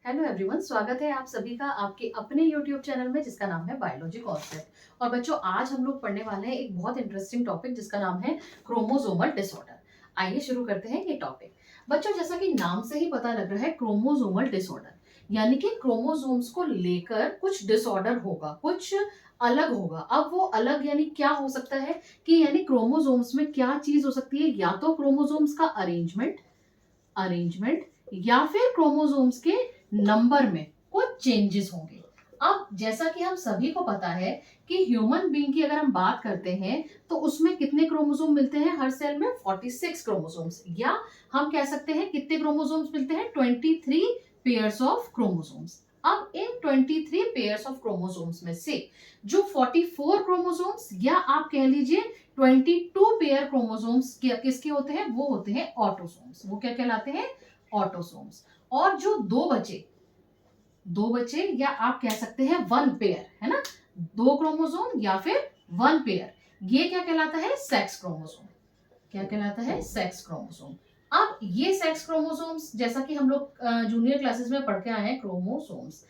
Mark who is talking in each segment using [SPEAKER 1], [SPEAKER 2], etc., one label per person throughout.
[SPEAKER 1] Hello everyone, स्वागत है आप सभी का आपके अपने यूट्यूब चैनल में जिसका नाम है बायोलॉजी कॉन्सेप्ट। और बच्चों, आज हम लोग पढ़ने वाले हैं एक बहुत इंटरेस्टिंग टॉपिक जिसका नाम है क्रोमोसोमल डिसऑर्डर। आइए शुरू करते हैं ये टॉपिक। बच्चों, जैसा कि नाम से ही पता लग रहा है, क्रोमोसोमल डिसऑर्डर यानी कि क्रोमोसोम्स को लेकर कुछ डिसऑर्डर होगा, कुछ अलग होगा। अब वो अलग यानी क्या हो सकता है कि यानी क्रोमोसोम्स में क्या चीज हो सकती है, या तो क्रोमोसोम्स का अरेंजमेंट अरेंजमेंट या फिर क्रोमोसोम्स के नंबर में कुछ चेंजेस होंगे। अब जैसा कि हम सभी को पता है कि ह्यूमन बीइंग की अगर हम बात करते हैं तो उसमें कितने क्रोमोसोम मिलते हैं हर सेल में? 46 क्रोमोसोम्स, या हम कह सकते हैं कितने क्रोमोसोम्स मिलते हैं? 23 पेयर्स ऑफ क्रोमोसोम्स। अब इन 23 पेयर्स ऑफ क्रोमोसोम्स में से जो 44 क्रोमोसोम्स, या आप कह लीजिए 22 पेयर क्रोमोसोम्स किसके होते हैं? वो होते हैं ऑटोसोम्स। वो क्या कहलाते हैं? ऑटोसोम्स। और जो दो बचे या आप कह सकते हैं वन पेयर, है ना, दो क्रोमोसोम या फिर वन पेयर, ये क्या कहलाता है? Sex chromosome. क्या कहलाता है? Sex chromosome. अब ये सेक्स क्रोमोसोम्स, जैसा कि हम लोग जूनियर क्लासेस में पढ़ के आए हैं, क्रोमोसोम्स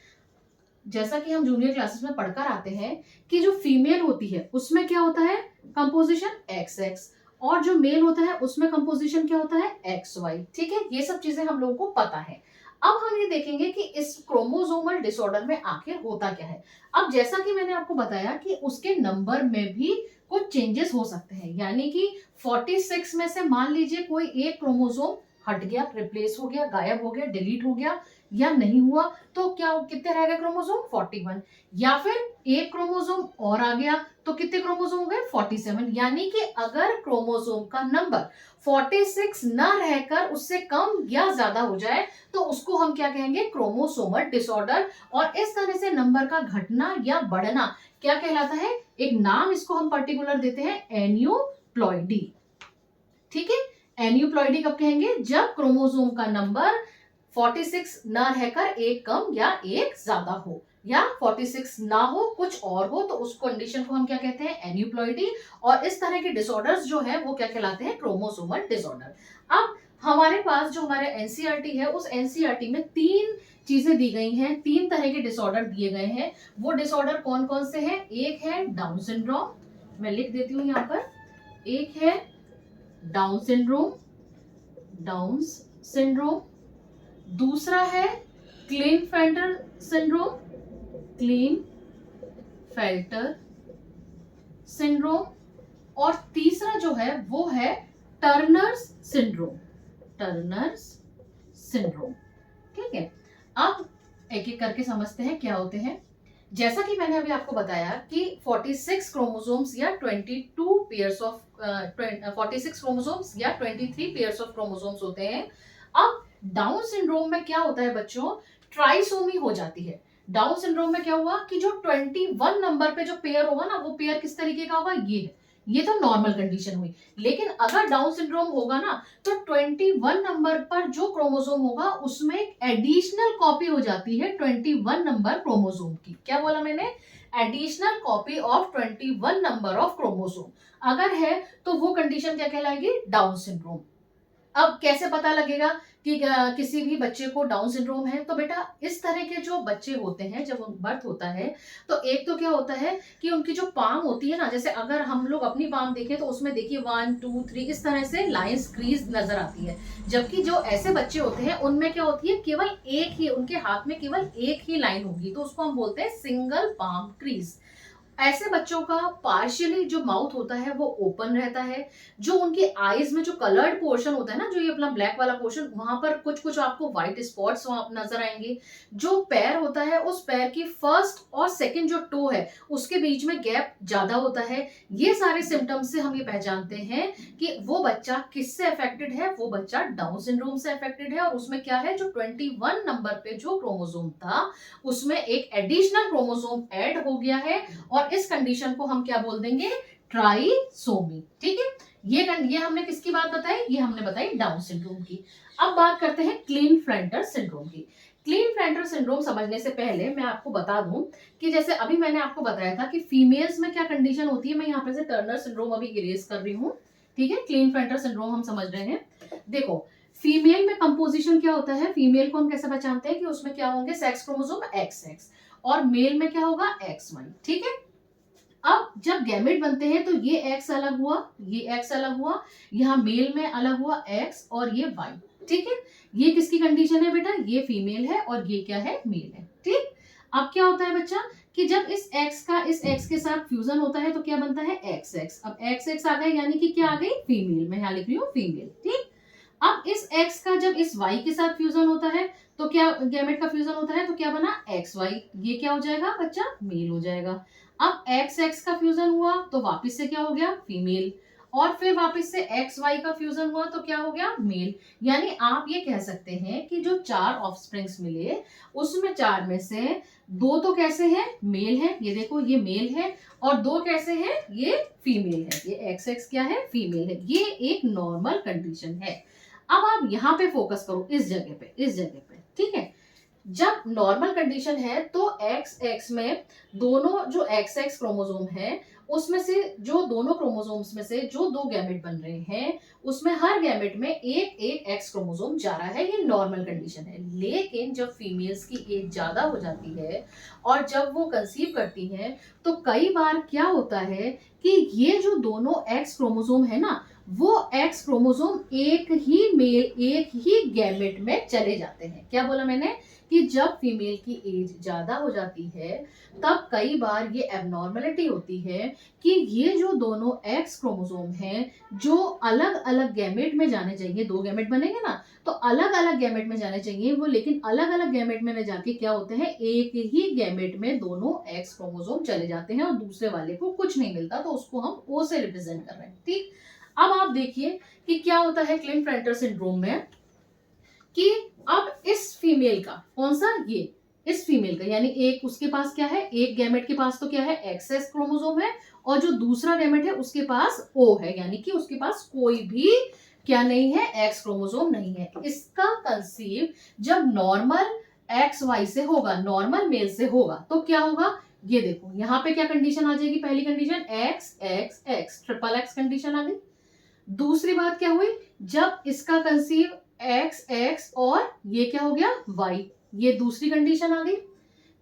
[SPEAKER 1] जैसा कि हम जूनियर क्लासेस में पढ़कर आते हैं कि जो फीमेल होती है उसमें क्या होता है? कंपोजिशन एक्स एक्स, और जो मेल होता है उसमें कंपोजिशन क्या होता है? X Y. ठीक है, ये सब चीजें हम लोगों को पता है। अब हम ये देखेंगे कि इस क्रोमोसोमल डिसऑर्डर में आखिर होता क्या है। अब जैसा कि मैंने आपको बताया कि उसके नंबर में भी कुछ चेंजेस हो सकते हैं, यानी कि 46 में से मान लीजिए कोई एक क्रोमोसोम हट गया, रिप्लेस हो गया, गायब हो गया, डिलीट हो गया या नहीं हुआ, तो क्या कितने रह गए क्रोमोसोम? 41। या फिर एक क्रोमोसोम और आ गया तो कितने क्रोमोसोम हो गए? 47। यानी कि अगर क्रोमोसोम का नंबर 46 न रहकर उससे कम या ज्यादा हो जाए तो उसको हम क्या कहेंगे? Chromosomal disorder. और इस तरह से नंबर का घटना या बढ़ना क्या कहलाता है? एक नाम इसको हम पर्टिकुलर देते हैं, एन्यूप्लॉइडी। ठीक है, एन्यूप्लॉइडी कब कहेंगे? जब क्रोमोसोम का नंबर 46 ना रहकर एक कम या एक ज्यादा हो, या 46 ना हो कुछ और हो, तो उस कंडीशन को हम क्या कहते हैं? एन्यूप्लॉइडी। और इस तरह के डिसऑर्डर्स जो है वो क्या कहलाते हैं? Chromosomal disorder. अब हमारे पास जो हमारे एनसीईआरटी है, उस एनसीईआरटी में तीन चीजें दी गई हैं, तीन तरह के डिसऑर्डर दिए गए हैं। वो डिसऑर्डर कौन कौन से हैं? एक है डाउन सिंड्रोम, मैं लिख देती हूँ यहाँ पर। एक है डाउन सिंड्रोम, डाउन सिंड्रोम। दूसरा है क्लीनफेल्टर सिंड्रोम, क्लीन फेल्टर सिंड्रोम। और तीसरा जो है वो है टर्नर्स सिंड्रोम, टर्नर्स सिंड्रोम। ठीक है, अब एक एक करके समझते हैं क्या होते हैं। जैसा कि मैंने अभी आपको बताया कि 46 क्रोमोसोम्स या 22 पेयर्स ऑफ 46 क्रोमोसोम्स या 23 पेयर्स ऑफ क्रोमोसोम्स होते हैं। अब डाउन सिंड्रोम में क्या होता है बच्चों? ट्राइसोमी हो जाती है। डाउन सिंड्रोम में क्या हुआ कि जो 21 नंबर पे जो पेयर होगा ना, वो पेयर किस तरीके का होगा? ये है, ये तो नॉर्मल कंडीशन हुई। लेकिन अगर डाउन सिंड्रोम होगा ना, तो 21 नंबर पर जो क्रोमोसोम होगा उसमें एक एडिशनल कॉपी हो जाती है 21 नंबर क्रोमोसोम की। क्या बोला मैंने? Additional copy of 21 number of chromosome अगर है तो वो कंडीशन क्या कहलाएगी? Down syndrome. अब कैसे पता लगेगा कि किसी भी बच्चे को डाउन सिंड्रोम है? तो बेटा, इस तरह के जो बच्चे होते हैं जब बर्थ होता है तो एक तो क्या होता है कि उनकी जो पाम होती है ना, जैसे अगर हम लोग अपनी पाम देखें तो उसमें देखिए 1 2 3 इस तरह से लाइंस क्रीज नजर आती है। जबकि जो ऐसे बच्चे होते हैं उनमें क्या होती है? केवल एक ही, उनके हाथ में केवल एक ही लाइन होगी, तो उसको हम बोलते हैं सिंगल पाम क्रीज। ऐसे बच्चों का पार्शियली जो माउथ होता है वो ओपन रहता है। जो उनके आईज में जो कलर्ड पोर्शन होता है ना, जो ये अपना ब्लैक वाला पोर्शन, वहां पर कुछ कुछ आपको व्हाइट स्पॉट्स वहां नजर आएंगे। जो पैर होता है, उस पैर की फर्स्ट और सेकंड जो टो है उसके बीच में गैप ज्यादा होता है। ये सारे सिम्टम्स से हम ये पहचानते हैं कि वो बच्चा किससे अफेक्टेड है? वो बच्चा डाउन सिंड्रोम से अफेक्टेड है। और उसमें क्या है? जो 21 नंबर पे जो क्रोमोसोम था उसमें एक एडिशनल क्रोमोसोम ऐड हो गया है, और इस कंडीशन को हम क्या बोल देंगे? ट्राइसोमी। ठीक है, ये हमने किसकी बात बताई? ये हमने बताई डाउन सिंड्रोम की। अब बात करते हैं क्लीनफेल्टर सिंड्रोम की। क्लीनफेल्टर सिंड्रोम समझने से पहले मैं आपको बता दूं कि जैसे अभी मैंने आपको बताया था कि फीमेल्स में क्या कंडीशन होती है। मैं यहाँ पे से टर्नर सिंड्रोम अभी इरेज कर रही हूँ। ठीक है, क्लीनफेल्टर सिंड्रोम हम समझ रहे हैं। देखो, फीमेल में कंपोजिशन क्या होता है, फीमेल को हम कैसे पहचानते हैं कि उसमें क्या होंगे, सेक्स क्रोमोसोम XX, और मेल में क्या होगा, XY। ठीक है, अब जब गैमेट बनते हैं तो ये एक्स अलग हुआ, ये एक्स अलग हुआ, यहाँ मेल में अलग हुआ एक्स और ये वाई। ठीक है, ये किसकी कंडीशन है बेटा, ये फीमेल है और ये क्या है, मेल है। ठीक, अब क्या होता है बच्चा कि जब इस एक्स का इस एक्स के साथ फ्यूजन होता है तो क्या बनता है, एक्स एक्स। अब एक्स एक्स आ गए यानी कि क्या आ गई, फीमेल। मैं यहाँ लिख रही हूँ फीमेल। ठीक, अब इस x का जब इस y के साथ फ्यूजन होता है तो क्या, गैमेट का फ्यूजन होता है तो क्या बना, एक्स वाई। ये क्या हो जाएगा बच्चा, मेल हो जाएगा। अब एक्स एक्स का फ्यूजन हुआ तो वापस से क्या हो गया, फीमेल, और फिर वापस से एक्स वाई का फ्यूजन हुआ तो क्या हो गया, मेल। यानी आप ये कह सकते हैं कि जो 4 ऑफस्प्रिंग्स मिले उसमें 4 में से 2 तो कैसे हैं, मेल है, ये देखो ये मेल है, और 2 कैसे हैं, ये फीमेल है। ये एक्स एक्स क्या है, फीमेल है। ये एक नॉर्मल कंडीशन है। अब आप यहाँ पे फोकस करो, इस जगह पे, इस जगह पे। ठीक है, जब नॉर्मल कंडीशन है तो एक्स एक्स में दोनों जो एक्स एक्स क्रोमोसोम है उसमें से जो दोनों क्रोमोसोम्स में से जो 2 गैमेट बन रहे हैं उसमें हर गैमेट में एक एक एक्स क्रोमोसोम जा रहा है, ये नॉर्मल कंडीशन है। लेकिन जब फीमेल्स की एज ज्यादा हो जाती है और जब वो कंसीव करती हैं तो कई बार क्या होता है कि ये जो दोनों एक्स क्रोमोसोम है ना, वो एक्स क्रोमोसोम एक ही मेल एक ही गैमेट में चले जाते हैं। क्या बोला मैंने कि जब फीमेल की एज ज्यादा हो जाती है तब कई बार ये एबनॉर्मलिटी होती है कि ये जो दोनों एक्स क्रोमोसोम हैं जो अलग अलग गैमेट में जाने चाहिए, 2 गैमेट बनेंगे ना तो अलग अलग गैमेट में जाने चाहिए वो, लेकिन अलग अलग गैमेट में न जाके क्या होते हैं, एक ही गैमेट में दोनों एक्स क्रोमोसोम चले जाते हैं और दूसरे वाले को कुछ नहीं मिलता, तो उसको हम ओ से रिप्रेजेंट कर रहे हैं। ठीक, अब आप देखिए कि क्या होता है क्लिन-फ्रेंटर सिंड्रोम में कि अब इस फीमेल का कौन सा, ये इस फीमेल का, यानी एक उसके पास क्या है, एक गैमेट के पास तो क्या है, एक्सएस क्रोमोसोम है, और जो दूसरा गैमेट है उसके पास ओ है, यानी कि उसके पास कोई भी क्या नहीं है, एक्स क्रोमोसोम नहीं है। इसका कंसीव जब नॉर्मल एक्स वाई से होगा, नॉर्मल मेल से होगा तो क्या होगा, ये देखो यहाँ पे क्या कंडीशन आ जाएगी, पहली condition X X X, triple X condition आ गई। दूसरी बात क्या हुई, जब इसका कंसीव एक्स एक्स और ये क्या हो गया, वाई, ये दूसरी कंडीशन आ गई।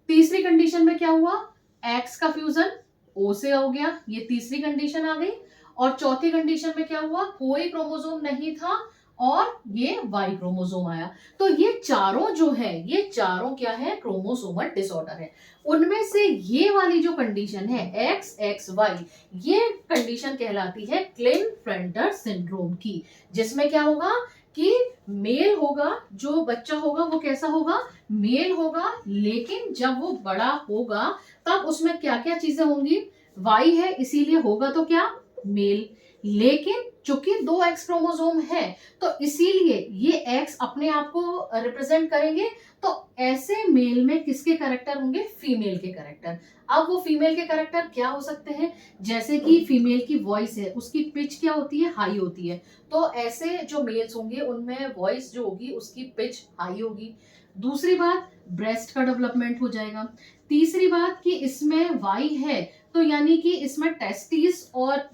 [SPEAKER 1] तीसरी कंडीशन में क्या हुआ, एक्स का फ्यूजन ओ से हो गया, ये तीसरी कंडीशन आ गई। और चौथी कंडीशन में क्या हुआ, कोई क्रोमोसोम नहीं था और ये वाई क्रोमोसोम आया। तो ये चारों जो है, ये चारों क्या है, क्रोमोसोमल डिसऑर्डर है। उनमें से ये वाली जो कंडीशन है एक्स एक्स वाई, ये कंडीशन कहलाती है क्लिन-फ्रेंटर सिंड्रोम की, जिसमें क्या होगा कि मेल होगा, जो बच्चा होगा वो कैसा होगा, मेल होगा, लेकिन जब वो बड़ा होगा तब उसमें क्या क्या चीजें होंगी, वाई है इसीलिए होगा तो क्या, मेल, लेकिन चूंकि 2 एक्स क्रोमोसोम है तो इसीलिए ये एक्स अपने आप को रिप्रेजेंट करेंगे, तो ऐसे मेल में किसके कैरेक्टर होंगे, फीमेल के कैरेक्टर। अब वो फीमेल के कैरेक्टर क्या हो सकते हैं, जैसे कि फीमेल की वॉइस है उसकी पिच क्या होती है, हाई होती है, तो ऐसे जो मेल्स होंगे उनमें वॉइस जो होगी उसकी पिच हाई होगी। दूसरी बात, ब्रेस्ट का डेवलपमेंट हो जाएगा। तीसरी बात कि इसमें वाई है तो यानी कि इसमें टेस्टिस और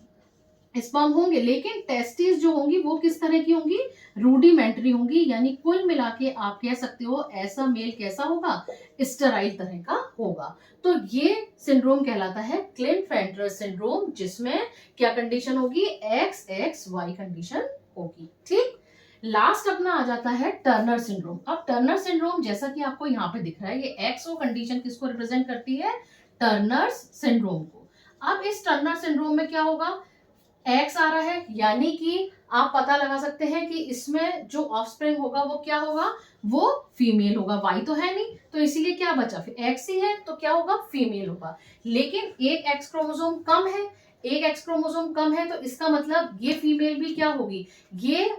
[SPEAKER 1] स्पर्म होंगे, लेकिन टेस्टिस जो होंगी वो किस तरह की होंगी, रूडिमेंट्री होंगी, यानी कुल मिला के आप कह सकते हो ऐसा मेल कैसा होगा, स्टेराइल तरह का होगा। तो ये सिंड्रोम कहलाता है क्लिन-फ्रेंटर सिंड्रोम, जिसमें क्या कंडीशन होगी, एक्स एक्स वाई कंडीशन होगी। ठीक, लास्ट अपना आ जाता है टर्नर सिंड्रोम। अब टर्नर सिंड्रोम जैसा कि आपको यहाँ पे दिख रहा है, ये एक्सओ कंडीशन किसको रिप्रेजेंट करती है, टर्नर सिंड्रोम को। अब इस टर्नर सिंड्रोम में क्या होगा, एक्स आ रहा है यानी कि आप पता लगा सकते हैं कि इसमें जो ऑफस्प्रिंग होगा वो क्या होगा, वो फीमेल होगा, वाई तो है नहीं तो इसीलिए क्या बचा, फिर एक्स ही है तो क्या होगा, फीमेल होगा। लेकिन एक एक्स क्रोमोसोम कम है, एक एक्स क्रोमोसोम कम है तो इसका मतलब ये फीमेल भी क्या होगी, ये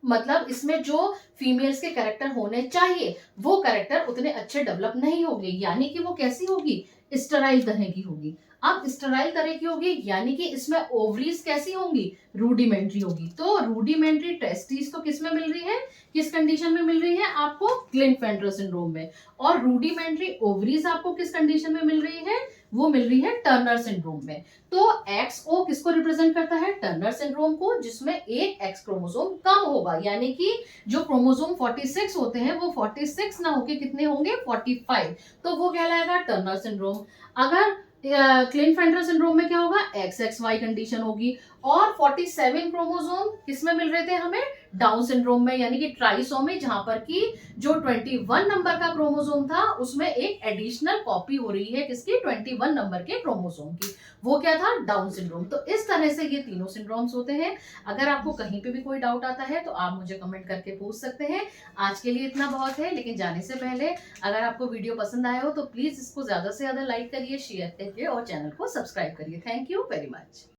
[SPEAKER 1] मतलब इसमें जो फीमेल्स के कैरेक्टर होने चाहिए वो कैरेक्टर उतने अच्छे डेवलप नहीं होंगे, यानी कि वो कैसी होगी, स्टेराइल तरह की होगी। अब स्टेराइल तरह की होगी यानी कि इसमें ओवरीज कैसी होंगी, रूडिमेंट्री होगी। तो रूडिमेंट्री टेस्टिस तो किस में मिल रही है, किस कंडीशन में मिल रही है आपको, क्लिनफेल्टर सिंड्रोम में। और रूडिमेंट्री ओवरीज आपको किस कंडीशन में मिल रही है, वो मिल रही है टर्नर सिंड्रोम में। तो XO किसको रिप्रेजेंट करता है, टर्नर सिंड्रोम को, जिसमें एक एक्स क्रोमोसोम कम होगा, यानी कि जो क्रोमोसोम 46 होते हैं वो 46 ना होके कितने होंगे, 45। तो वो कहलाएगा टर्नर सिंड्रोम। अगर क्लिनफेल्टर सिंड्रोम में क्या होगा, XXY कंडीशन होगी। और 47 क्रोमोसोम किसमें मिल रहे थे हमें, डाउन सिंड्रोम में, यानी कि ट्राइसोमी, जहां पर की जो 21 नंबर का क्रोमोसोम था उसमें एक एडिशनल कॉपी हो रही है किसकी, 21 नंबर के क्रोमोसोम की। वो क्या था, डाउन सिंड्रोम। तो इस तरह से ये तीनों सिंड्रोम्स होते हैं। अगर आपको कहीं पे भी कोई डाउट आता है तो आप मुझे कमेंट करके पूछ सकते हैं। आज के लिए इतना बहुत है, लेकिन जाने से पहले अगर आपको वीडियो पसंद आया हो तो प्लीज इसको ज्यादा से ज्यादा लाइक करिए, शेयर करिए और चैनल को सब्सक्राइब करिए। Thank you very much.